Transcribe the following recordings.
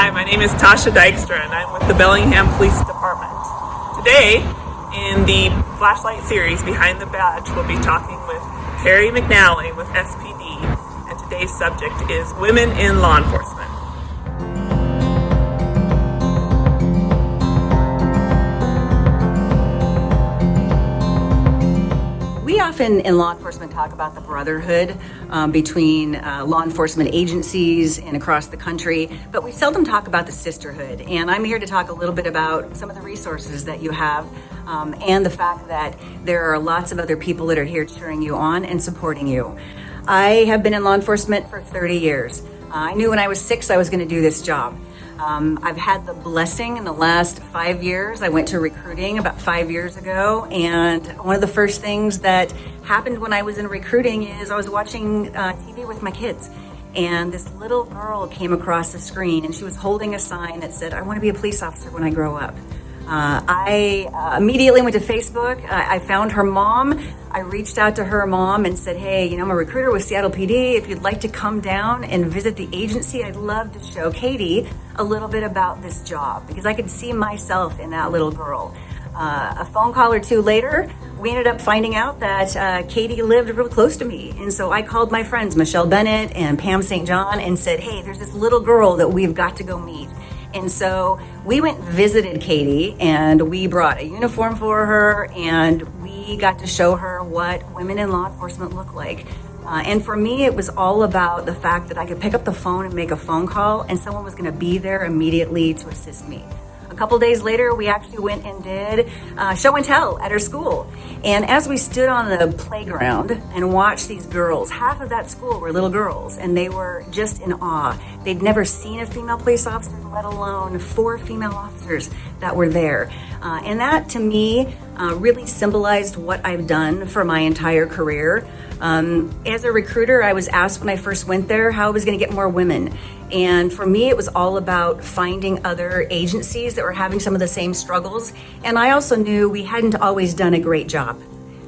Hi, my name is Tasha Dykstra, and I'm with the Bellingham Police Department. Today, in the Flashlight series Behind the Badge, we'll be talking with Carrie McNally with SPD, and today's subject is women in law enforcement. We often in law enforcement talk about the brotherhood between law enforcement agencies and across the country, but we seldom talk about the sisterhood. And I'm here to talk a little bit about some of the resources that you have and the fact that there are lots of other people that are here cheering you on and supporting you. I have been in law enforcement for 30 years. I knew when I was 6 I was going to do this job. I've had the blessing in the last 5 years. I went to recruiting about 5 years ago, and one of the first things that happened when I was in recruiting is I was watching TV with my kids, and this little girl came across the screen, and she was holding a sign that said, "I want to be a police officer when I grow up." I immediately went to Facebook. I found her mom. I reached out to her mom and said, "Hey, I'm a recruiter with Seattle PD. If you'd like to come down and visit the agency, I'd love to show Katie a little bit about this job," because I could see myself in that little girl. A phone call or two later, we ended up finding out that Katie lived real close to me. And so I called my friends, Michelle Bennett and Pam St. John, and said, "Hey, there's this little girl that we've got to go meet." And so we went and visited Katie, and we brought a uniform for her, and we got to show her what women in law enforcement look like. And for me, it was all about the fact that I could pick up the phone and make a phone call, and someone was going to be there immediately to assist me. A couple days later, we actually went and did show and tell at her school. And as we stood on the playground and watched these girls, half of that school were little girls, and they were just in awe. They'd never seen a female police officer, let alone 4 female officers that were there. And that, to me, really symbolized what I've done for my entire career. As a recruiter, I was asked when I first went there how I was going to get more women. And for me, it was all about finding other agencies that were having some of the same struggles. And I also knew we hadn't always done a great job.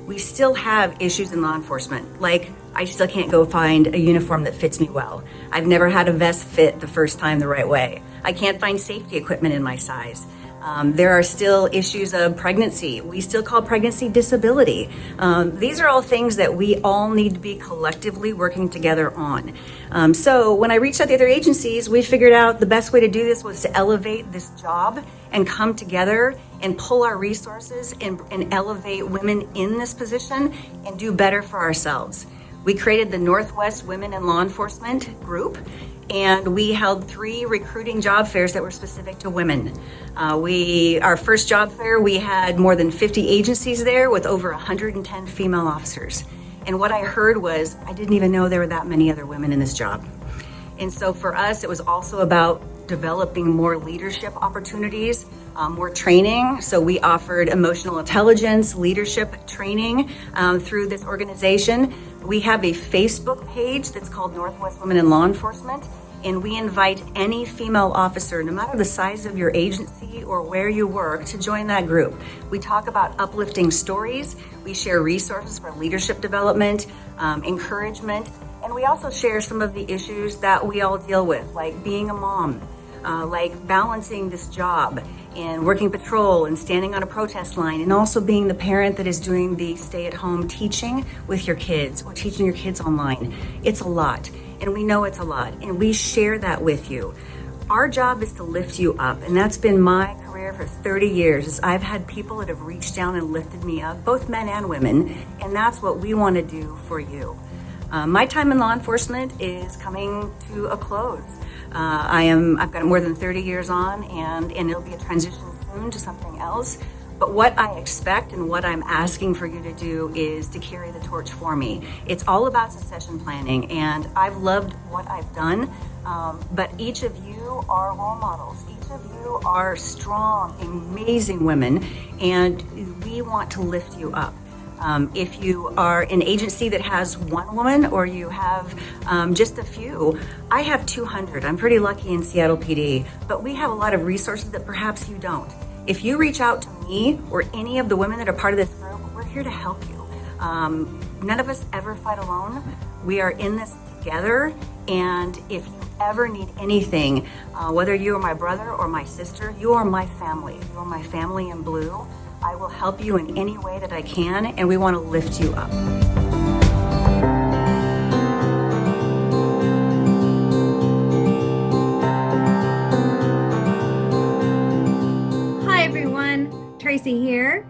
We still have issues in law enforcement, like I still can't go find a uniform that fits me well. I've never had a vest fit the first time the right way. I can't find safety equipment in my size. There are still issues of pregnancy. We still call pregnancy disability. These are all things that we all need to be collectively working together on. So when I reached out to other agencies, we figured out the best way to do this was to elevate this job and come together and pull our resources and elevate women in this position and do better for ourselves. We created the Northwest Women in Law Enforcement group, and we held 3 recruiting job fairs that were specific to women. Our first job fair, we had more than 50 agencies there with over 110 female officers. And what I heard was, I didn't even know there were that many other women in this job. And so for us, it was also about developing more leadership opportunities, more training. So we offered emotional intelligence, leadership training through this organization. We have a Facebook page that's called Northwest Women in Law Enforcement, and we invite any female officer, no matter the size of your agency or where you work, to join that group. We talk about uplifting stories, we share resources for leadership development, encouragement, and we also share some of the issues that we all deal with, like being a mom, like balancing this job and working patrol and standing on a protest line, and also being the parent that is doing the stay-at-home teaching with your kids or teaching your kids online. It's a lot, and we know it's a lot, and we share that with you. Our job is to lift you up, and that's been my career for 30 years. I've had people that have reached down and lifted me up, both men and women, and that's what we want to do for you. My time in law enforcement is coming to a close. I've got more than 30 years on, and it'll be a transition soon to something else. But what I expect and what I'm asking for you to do is to carry the torch for me. It's all about succession planning, and I've loved what I've done, but each of you are role models. Each of you are strong, amazing women, and we want to lift you up. If you are an agency that has 1 woman or you have just a few, I have 200. I'm pretty lucky in Seattle PD, but we have a lot of resources that perhaps you don't. If you reach out to me or any of the women that are part of this group, we're here to help you. None of us ever fight alone. We are in this together, And if you ever need anything, whether you are my brother or my sister, you are my family. You are my family in blue. I will help you in any way that I can, and we want to lift you up. Hi everyone, Tracy here.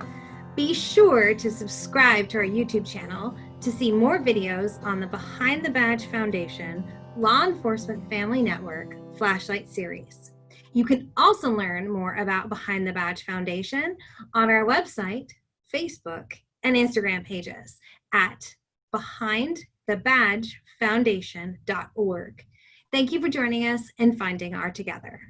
Be sure to subscribe to our YouTube channel to see more videos on the Behind the Badge Foundation Law Enforcement Family Network Flashlight Series. You can also learn more about Behind the Badge Foundation on our website, Facebook, and Instagram pages at behindthebadgefoundation.org. Thank you for joining us and finding our together.